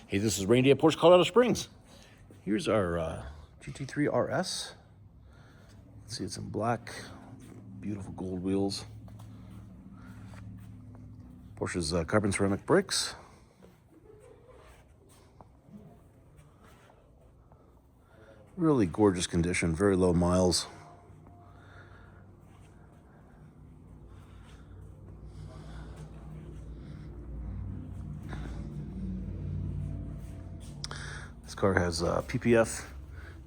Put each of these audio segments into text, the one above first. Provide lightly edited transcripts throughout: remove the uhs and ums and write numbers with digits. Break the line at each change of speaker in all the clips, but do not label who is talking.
Hey, this is Randy at Porsche Colorado Springs. Here's our GT3 RS. See, it's in black, beautiful gold wheels. Porsche's carbon ceramic brakes. Really gorgeous condition, very low miles. This car has PPF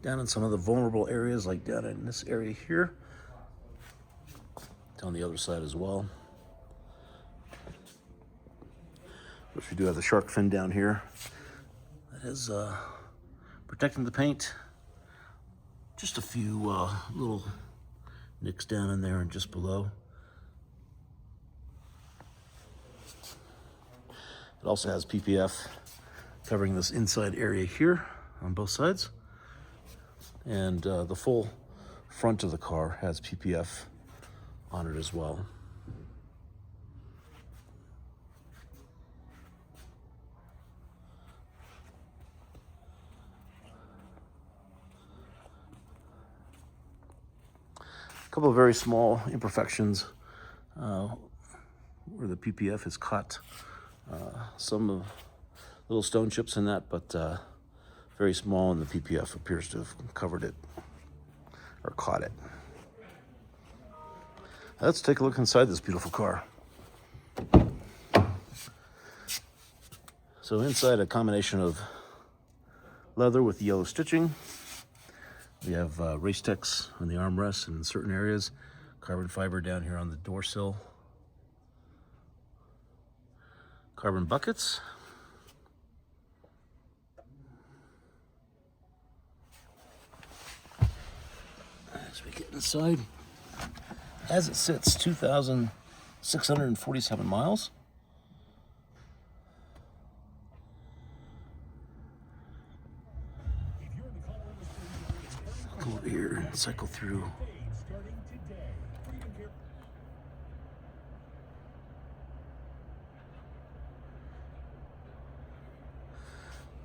down in some of the vulnerable areas, like down in this area here. Down the other side as well. Which we do have the shark fin down here. That is protecting the paint. Just a few little nicks down in there and just below. It also has PPF covering this inside area here on both sides. And the full front of the car has PPF on it as well. A couple of very small imperfections where the PPF is caught. Some little stone chips in that, but very small, and the PPF appears to have covered it or caught it. Let's take a look inside this beautiful car. So inside, a combination of leather with yellow stitching. We have Race-Tex on the armrests and in certain areas, carbon fiber down here on the door sill, carbon buckets, as we get inside, as it sits, 2,647 miles. Go over here and cycle through.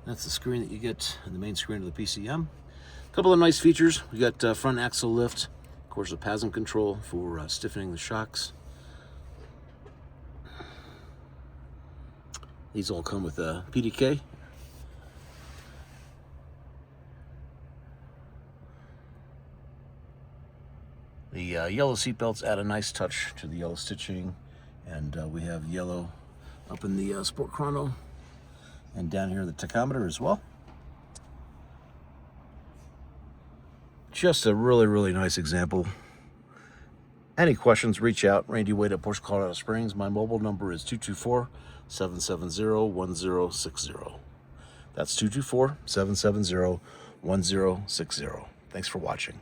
That's the screen that you get in the main screen of the PCM. A couple of nice features. We got front axle lift, of course, a PASM control for stiffening the shocks. These all come with a PDK. The yellow seat belts add a nice touch to the yellow stitching, and we have yellow up in the Sport Chrono, and down here the tachometer as well. Just a really, really nice example. Any questions, reach out. Randy Wade at Porsche Colorado Springs. My mobile number is 224-770-1060. That's 224-770-1060. Thanks for watching.